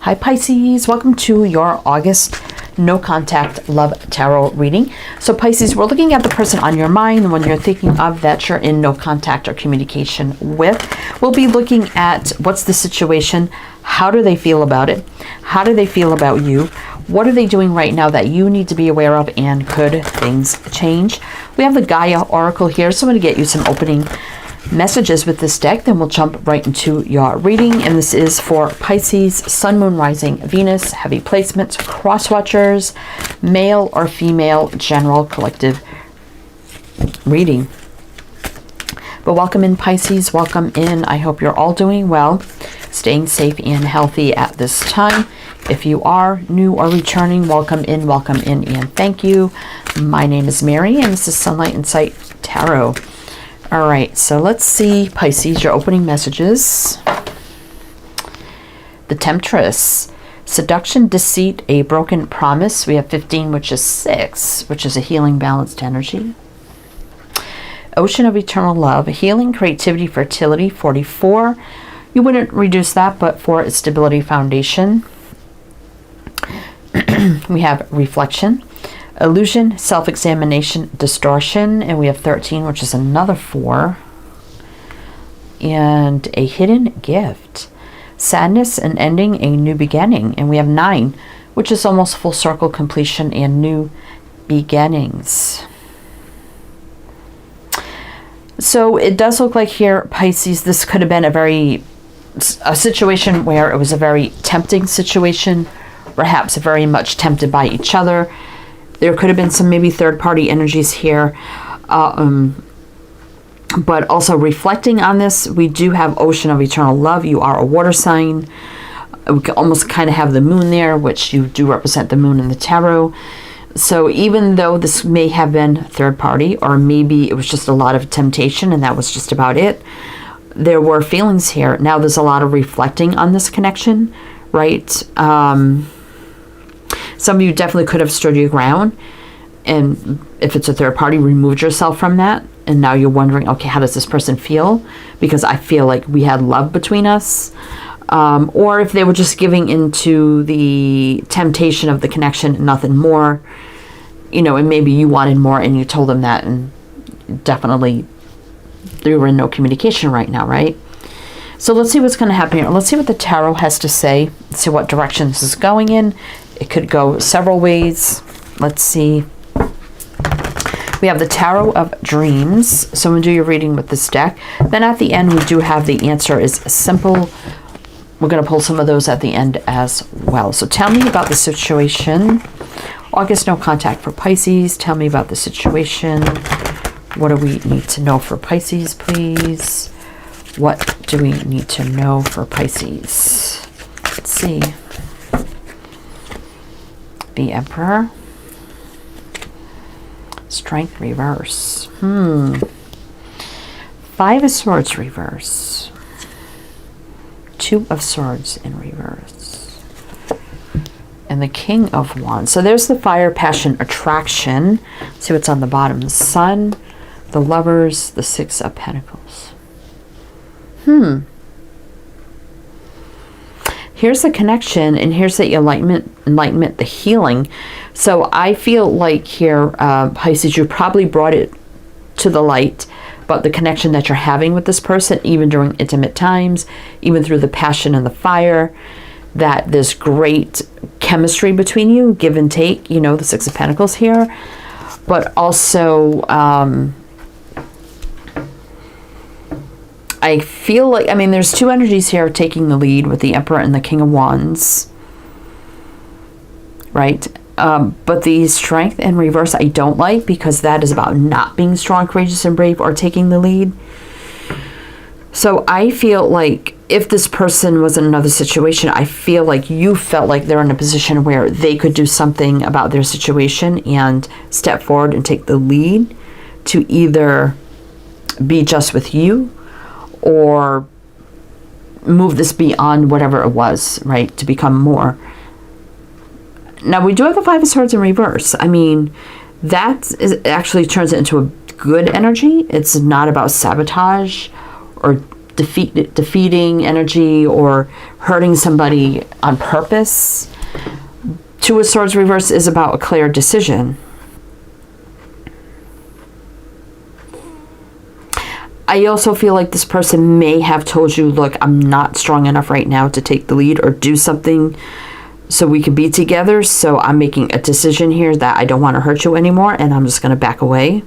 Hi Pisces, welcome to your August no contact love tarot reading. So Pisces, we're looking at the person on your mind, the one you're thinking of that you're in no contact or communication with. We'll be looking at what's the situation, how do they feel about it, how do they feel about you, what are they doing right now that you need to be aware of, and could things change? We have the Gaia Oracle here, so I'm going to get you some opening messages with this deck, then we'll jump right into your reading. And this is for Pisces, Sun, Moon, Rising, Venus, heavy placements, cross watchers, male or female, general collective reading. But welcome in Pisces, welcome in. I hope you're all doing well, staying safe and healthy at this time. If you are new or returning, welcome in, and thank you. My name is Mary, and this is Sunlight Insight Tarot. All right, so let's see, Pisces, your opening messages. The Temptress, seduction, deceit, a broken promise. We have 15, which is 6, which is a healing, balanced energy. Ocean of eternal love, healing, creativity, fertility, 44. You wouldn't reduce that, but for its stability, foundation. We have reflection, illusion, self-examination, distortion, and we have 13, which is another 4. And a hidden gift, sadness, an ending, a new beginning, and we have 9, which is almost full circle completion and new beginnings. So it does look like here, Pisces, this could have been a situation where it was a very tempting situation, perhaps very much tempted by each other. There could have been some maybe third-party energies here. But also reflecting on this, we do have Ocean of Eternal Love. You are a water sign. We can almost kind of have the moon there, which you do represent the moon in the tarot. So even though this may have been third-party, or maybe it was just a lot of temptation and that was just about it, there were feelings here. Now there's a lot of reflecting on this connection, right? Some of you definitely could have stood your ground, and if it's a third party, removed yourself from that, and now you're wondering, okay, how does this person feel? Because I feel like we had love between us. Or if they were just giving into the temptation of the connection and nothing more, and maybe you wanted more and you told them that, and definitely they were in no communication right now, right? So let's see what's going to happen here. Let's see what the tarot has to say. Let's see what direction this is going in. It could go several ways. Let's see. We have the Tarot of Dreams. So I'm going to do your reading with this deck. Then at the end, we do have the answer is simple. We're going to pull some of those at the end as well. So tell me about the situation. August, no contact for Pisces. Tell me about the situation. What do we need to know for Pisces, please? What do we need to know for Pisces? Let's see. The Emperor. Strength reverse. 5 of Swords reverse. 2 of Swords in reverse. And the King of Wands. So there's the fire, passion, attraction. Let's see what's on the bottom. The Sun, the Lovers, the 6 of Pentacles. Here's the connection, and here's the enlightenment, the healing. So I feel like here, Pisces, you probably brought it to the light about the connection that you're having with this person, even during intimate times, even through the passion and the fire, that there's great chemistry between you, give and take, the 6 of Pentacles here. But also, I feel like, there's 2 energies here taking the lead with the Emperor and the King of Wands, right? But the Strength in reverse I don't like, because that is about not being strong, courageous, and brave, or taking the lead. So I feel like if this person was in another situation, I feel like you felt like they're in a position where they could do something about their situation and step forward and take the lead to either be just with you or move this beyond whatever it was, right, to become more. Now, we do have the 5 of Swords in reverse. That actually turns it into a good energy. It's not about sabotage or defeating energy or hurting somebody on purpose. Two of Swords reverse is about a clear decision. I also feel like this person may have told you, look, I'm not strong enough right now to take the lead or do something so we can be together. So I'm making a decision here that I don't want to hurt you anymore, and I'm just going to back away.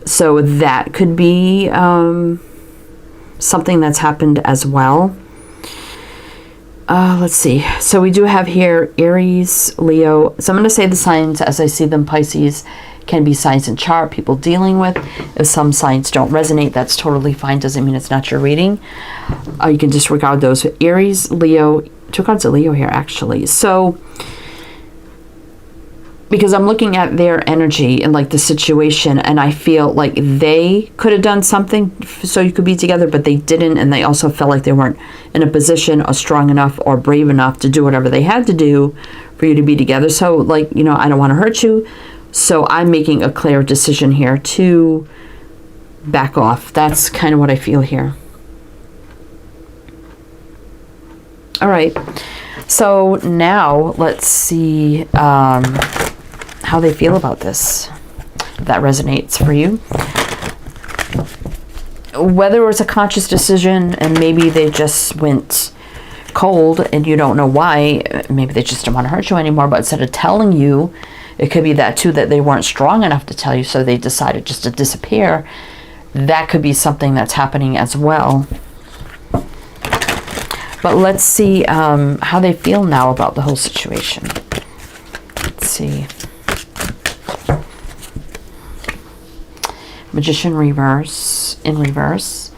So that could be something that's happened as well. Let's see. So we do have here Aries, Leo. So I'm going to say the signs as I see them. Pisces can be signs in chart people dealing with. If some signs don't resonate, that's totally fine. Doesn't mean it's not your reading. You can disregard those. Aries, Leo. Two cards of Leo here, actually. So because I'm looking at their energy and like the situation, and I feel like they could have done something so you could be together, but they didn't, and they also felt like they weren't in a position or strong enough or brave enough to do whatever they had to do for you to be together. So like, you know, I don't want to hurt you, so I'm making a clear decision here to back off. That's kind of what I feel here. All right, so now let's see how they feel about this, if that resonates for you. Whether it was a conscious decision and maybe they just went cold and you don't know why, maybe they just don't want to hurt you anymore, but instead of telling you, it could be that too, that they weren't strong enough to tell you, so they decided just to disappear. That could be something that's happening as well. But let's see how they feel now about the whole situation. Let's see. Magician reverse, in reverse.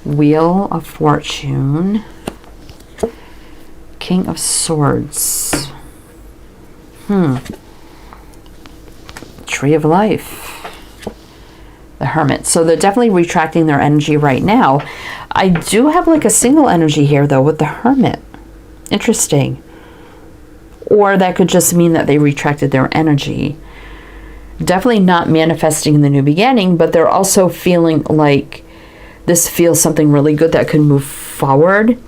Wheel of Fortune. King of Swords. Tree of Life. The Hermit. So they're definitely retracting their energy right now. I do have like a single energy here though with the Hermit. Interesting. Or that could just mean that they retracted their energy. Definitely not manifesting in the new beginning, but they're also feeling like this feels something really good that could move forward.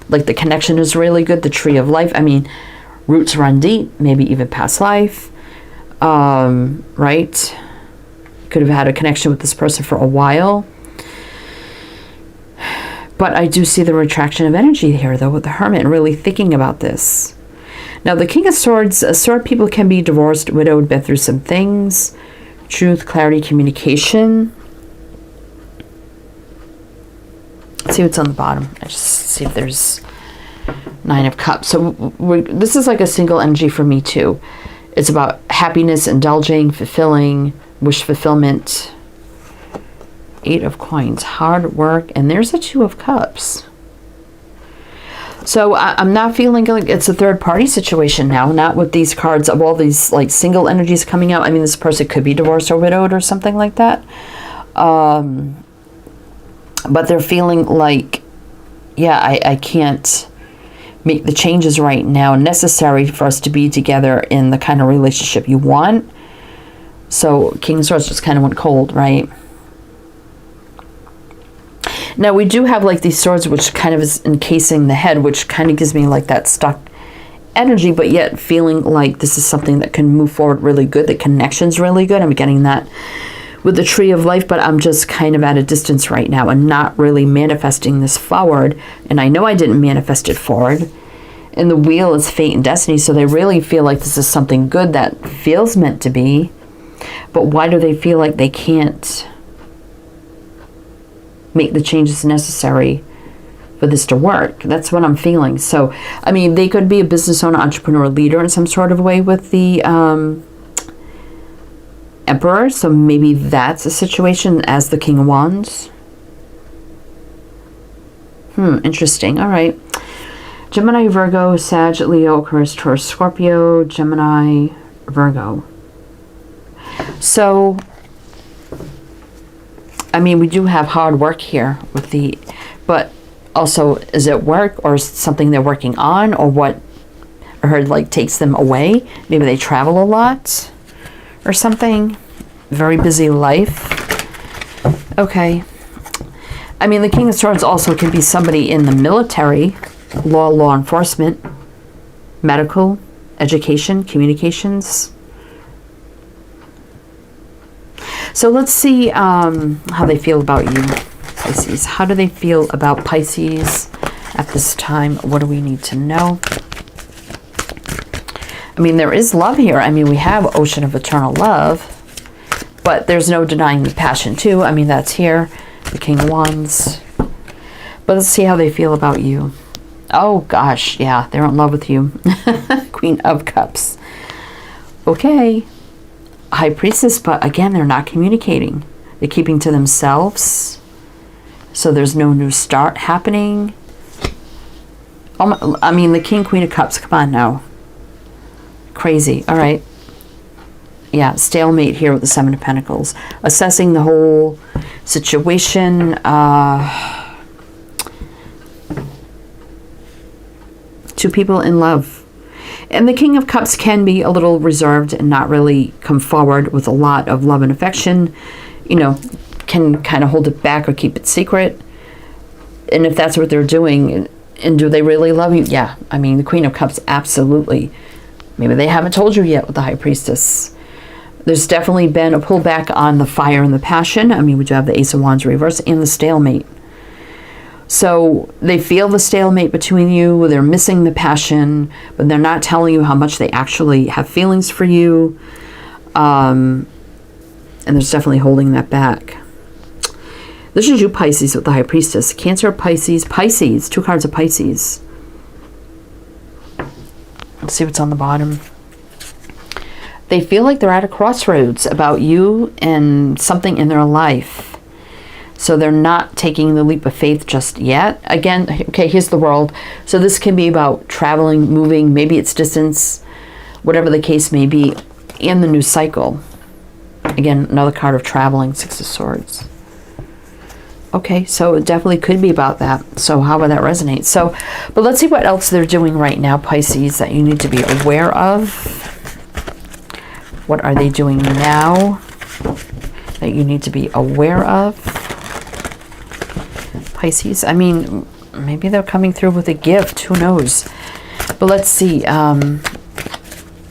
Like the connection is really good. The Tree of Life. I mean, roots run deep, maybe even past life. Right? Could have had a connection with this person for a while. But I do see the retraction of energy here, though, with the Hermit, and really thinking about this. Now, the King of Swords, sword people can be divorced, widowed, been through some things. Truth, clarity, communication. Let's see what's on the bottom. I just see if there's Nine of Cups. So this is like a single energy for me, too. It's about happiness, indulging, fulfilling, wish fulfillment. Eight of Coins, hard work, and there's a Two of Cups. So I'm not feeling like it's a third party situation now, not with these cards of all these like single energies coming out. I mean, this person could be divorced or widowed or something like that. But they're feeling like, yeah, I can't make the changes right now necessary for us to be together in the kind of relationship you want. So King of Swords just kind of went cold, right? Now we do have like these swords which kind of is encasing the head, which kind of gives me like that stuck energy, but yet feeling like this is something that can move forward really good. The connection's really good. I'm getting that with the Tree of Life, but I'm just kind of at a distance right now and not really manifesting this forward. And I know I didn't manifest it forward. And the Wheel is fate and destiny, so they really feel like this is something good that feels meant to be. But why do they feel like they can't make the changes necessary for this to work? That's what I'm feeling. So, I mean, they could be a business owner, entrepreneur, leader in some sort of way with the Emperor. So maybe that's a situation as the King of Wands. Interesting. All right. Gemini, Virgo, Sag, Leo, Aquarius, Taurus, Scorpio, Gemini, Virgo. So, I mean, we do have hard work here with the, but also, is it work or something they're working on, or what, or like takes them away? Maybe they travel a lot or something. Very busy life. Okay. I mean, the King of Swords also can be somebody in the military, law enforcement, medical, education, communications. So let's see how they feel about you, Pisces. How do they feel about Pisces at this time? What do we need to know? I mean, there is love here. I mean, we have Ocean of Eternal Love, but there's no denying the passion too. I mean, that's here. The King of Wands. But let's see how they feel about you. Oh, gosh. Yeah, they're in love with you. Queen of Cups. Okay. High Priestess, but again, they're not communicating. They're keeping to themselves. So there's no new start happening. Oh, I mean, the King, Queen of Cups. Come on now. Crazy. All right. Yeah, stalemate here with the Seven of Pentacles. Assessing the whole situation. Two people in love. And the King of Cups can be a little reserved and not really come forward with a lot of love and affection. You know, can kind of hold it back or keep it secret. And if that's what they're doing, and do they really love you? Yeah, I mean, the Queen of Cups, absolutely. Maybe they haven't told you yet with the High Priestess. There's definitely been a pullback on the fire and the passion. I mean, we do have the Ace of Wands reverse and the stalemate. So they feel the stalemate between you. They're missing the passion, but they're not telling you how much they actually have feelings for you. And there's definitely holding that back. This is you, Pisces, with the High Priestess. Cancer, Pisces, Pisces. 2 cards of Pisces. Let's see what's on the bottom. They feel like they're at a crossroads about you and something in their life. So they're not taking the leap of faith just yet. Again, okay, here's the World. So this can be about traveling, moving, maybe it's distance, whatever the case may be, and the new cycle. Again, another card of traveling, 6 of Swords. Okay, so it definitely could be about that. So how would that resonate? So, but let's see what else they're doing right now, Pisces, that you need to be aware of. What are they doing now that you need to be aware of? Pisces, I mean, maybe they're coming through with a gift. Who knows? But let's see.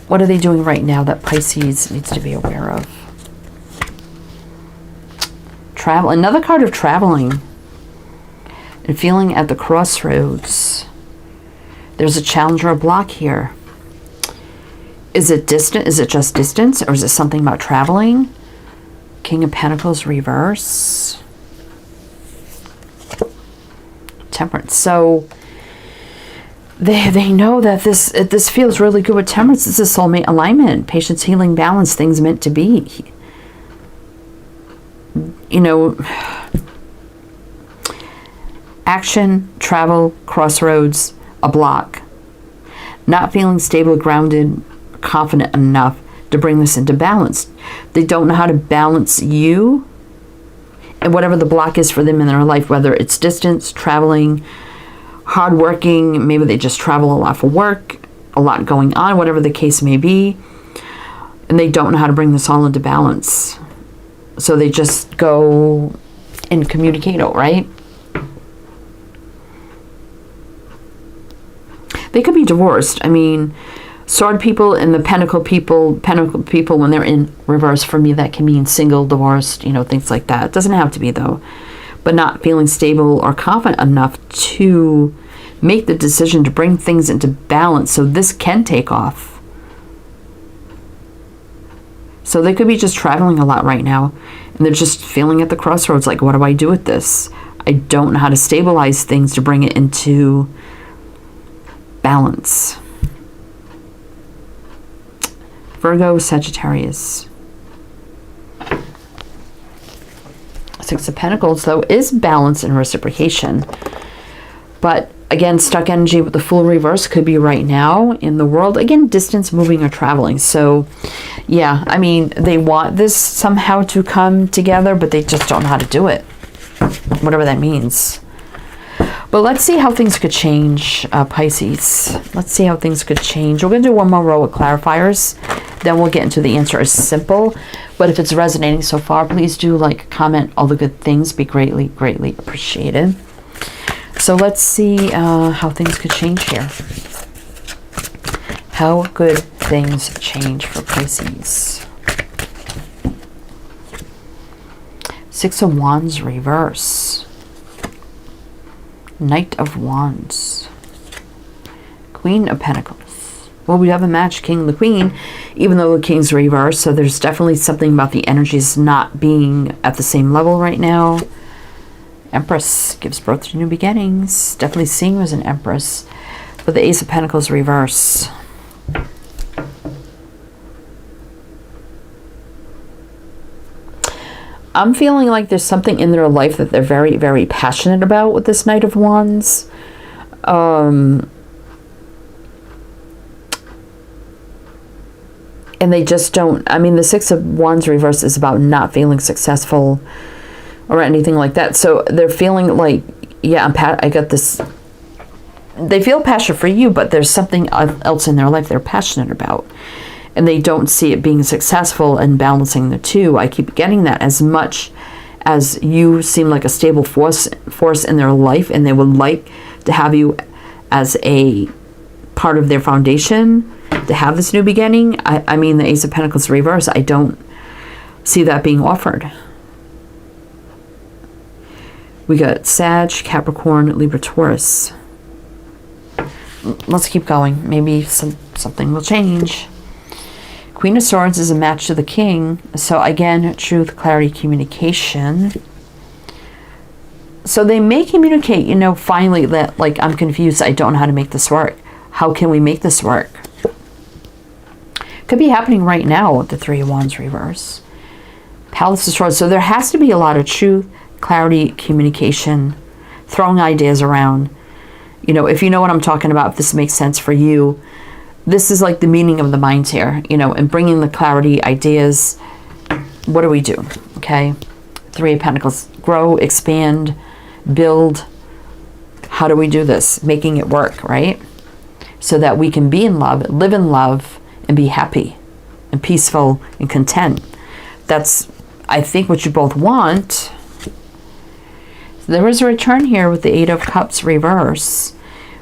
What are they doing right now that Pisces needs to be aware of? Travel. Another card of traveling and feeling at the crossroads. There's a challenge or a block here. Is it distant? Is it just distance? Or is it something about traveling? King of Pentacles reverse. Temperance. So they know that this feels really good with Temperance. This is soulmate alignment, patience, healing, balance, things meant to be. You know, action, travel, crossroads, a block. Not feeling stable, grounded, confident enough to bring this into balance. They don't know how to balance you and whatever the block is for them in their life, whether it's distance, traveling, hardworking, maybe they just travel a lot for work, a lot going on, whatever the case may be, and they don't know how to bring this all into balance. So they just go incommunicado, right? They could be divorced. I mean, Sword people and the Pentacle people, when they're in reverse, for me, that can mean single, divorced, you know, things like that. It doesn't have to be, though. But not feeling stable or confident enough to make the decision to bring things into balance so this can take off. So they could be just traveling a lot right now, and they're just feeling at the crossroads, like, what do I do with this? I don't know how to stabilize things to bring it into balance. Virgo, Sagittarius. 6 of Pentacles, though, is balance and reciprocation. But, again, stuck energy with the Fool reverse could be right now in the World. Again, distance, moving, or traveling. So, yeah, I mean, they want this somehow to come together, but they just don't know how to do it. Whatever that means. But let's see how things could change, Pisces. Let's see how things could change. We're going to do one more row of clarifiers, Then we'll get into the answer is simple. But if it's resonating so far, please do like, comment, all the good things. Be greatly, greatly appreciated. So let's see how things could change here. How good things change for Pisces. Six of Wands reverse. Knight of Wands. Queen of Pentacles. Well, we have a match, King and the Queen, even though the King's reversed. So there's definitely something about the energies not being at the same level right now. Empress gives birth to new beginnings. Definitely seeing her as an Empress. But the Ace of Pentacles reverse. I'm feeling like there's something in their life that they're very, very passionate about with this Knight of Wands. And they just don't, I mean, the Six of Wands reverse is about not feeling successful or anything like that. So they're feeling like, yeah, I got this, they feel passion for you, but there's something else in their life they're passionate about. And they don't see it being successful and balancing the two. I keep getting that. As much as you seem like a stable force in their life, and they would like to have you as a part of their foundation, to have this new beginning. I mean, the Ace of Pentacles reverse, I don't see that being offered. We got Sag, Capricorn, Libra, Taurus. Let's keep going. Maybe something will change. Queen of Swords is a match to the King. So again, truth, clarity, communication. So they may communicate, you know, finally that, like, I'm confused. I don't know how to make this work. How can we make this work? Could be happening right now with the Three of Wands reverse. Palace of Swords. So there has to be a lot of truth, clarity, communication, throwing ideas around. You know, if you know what I'm talking about, if this makes sense for you, this is like the meaning of the minds here, you know, and bringing the clarity, ideas. What do we do? Okay. Three of Pentacles. Grow, expand, build. How do we do this? Making it work, right? So that we can be in love, live in love, and be happy and peaceful and content. That's, I think, what you both want. There is a return here with the Eight of Cups reverse.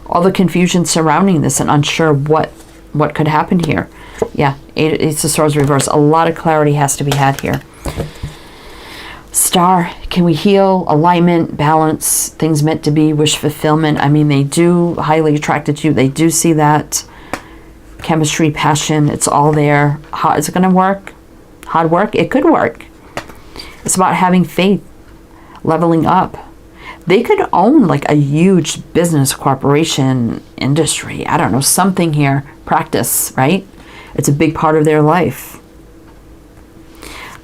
All the confusion surrounding this and unsure what could happen here. Yeah, Ace of Swords reverse. A lot of clarity has to be had here. Star, can we heal? Alignment, balance, things meant to be, wish fulfillment. I mean, they do highly attracted to you. They do see that. Chemistry, passion, it's all there. How is it going to work? Hard work? It could work. It's about having faith, leveling up. They could own like a huge business, corporation, industry. I don't know, something here. Practice, right? It's a big part of their life.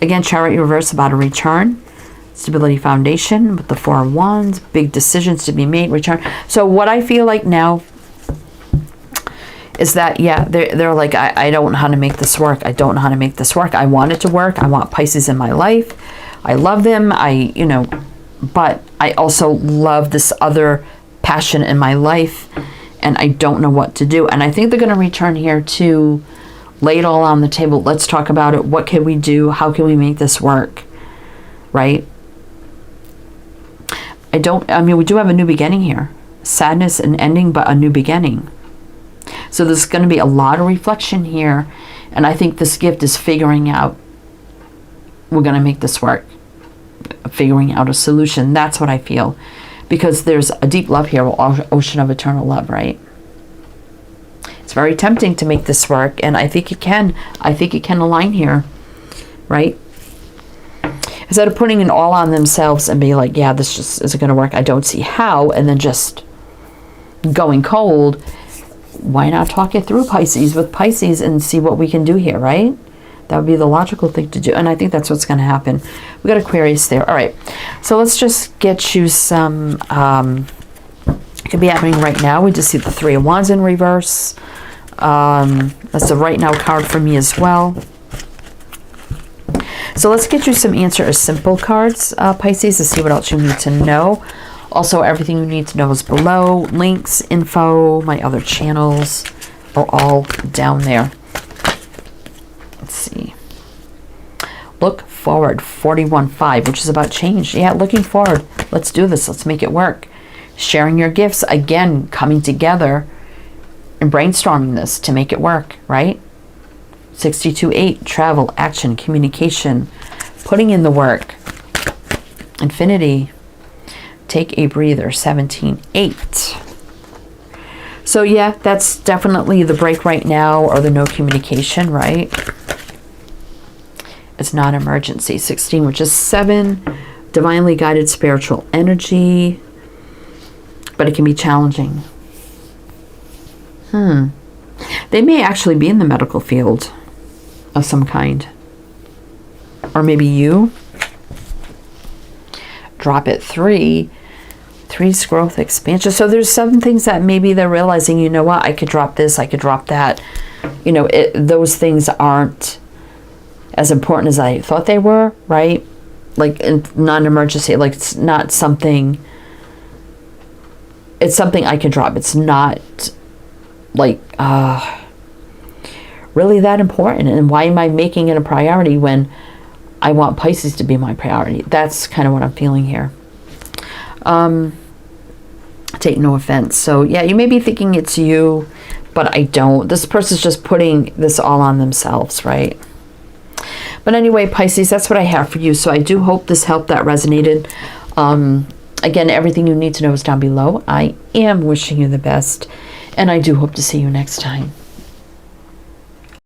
Again, Chariot reverse, about a return. Stability, foundation with the Four of Wands. Big decisions to be made, return. So what I feel like now is that, yeah, they're like, I don't know how to make this work. I don't know how to make this work. I want it to work. I want Pisces in my life. I love them. You know, but I also love this other passion in my life, and I don't know what to do. And I think they're going to return here to lay it all on the table. Let's talk about it. What can we do? How can we make this work? Right? I mean, we do have a new beginning here. Sadness and ending, but a new beginning. So there's going to be a lot of reflection here. And I think this gift is figuring out, we're going to make this work. Figuring out a solution. That's what I feel. Because there's a deep love here, ocean of eternal love, right? It's very tempting to make this work, and I think it can. I think it can align here, right? Instead of putting it all on themselves and be like, yeah, this just isn't going to work, I don't see how, and then just going cold, why not talk it through, Pisces, with Pisces, and see what we can do here, right? That would be the logical thing to do, and I think that's what's going to happen. We got Aquarius there. All right, so let's just get you some. It could be happening right now. We just see the Three of Wands in reverse. That's a right now card for me as well. So let's get you some answer as simple cards, Pisces, to see what else you need to know. Also, everything you need to know is below. Links, info, my other channels are all down there. Look forward, 41-5, which is about change. Yeah, looking forward. Let's do this. Let's make it work. Sharing your gifts, again, coming together and brainstorming this to make it work, right? 62-8, travel, action, communication, putting in the work. Infinity, take a breather, 17-8. So yeah, that's definitely the break right now, or the no communication, right? It's not emergency. 16, which is 7, divinely guided spiritual energy, but it can be challenging. They may actually be in the medical field of some kind. Or maybe you. Drop it. 3. 3's growth, expansion. So there's some things that maybe they're realizing, you know what, I could drop this, I could drop that. You know, those things aren't as important as I thought they were, right? Like in non-emergency, like it's not something, it's something I can drop. It's not like really that important. And why am I making it a priority when I want Pisces to be my priority? That's kind of what I'm feeling here. Take no offense. So yeah, you may be thinking it's you, but I don't. This person's just putting this all on themselves, right? But anyway, Pisces, that's what I have for you. So I do hope this helped, that resonated. Again, everything you need to know is down below. I am wishing you the best, and I do hope to see you next time.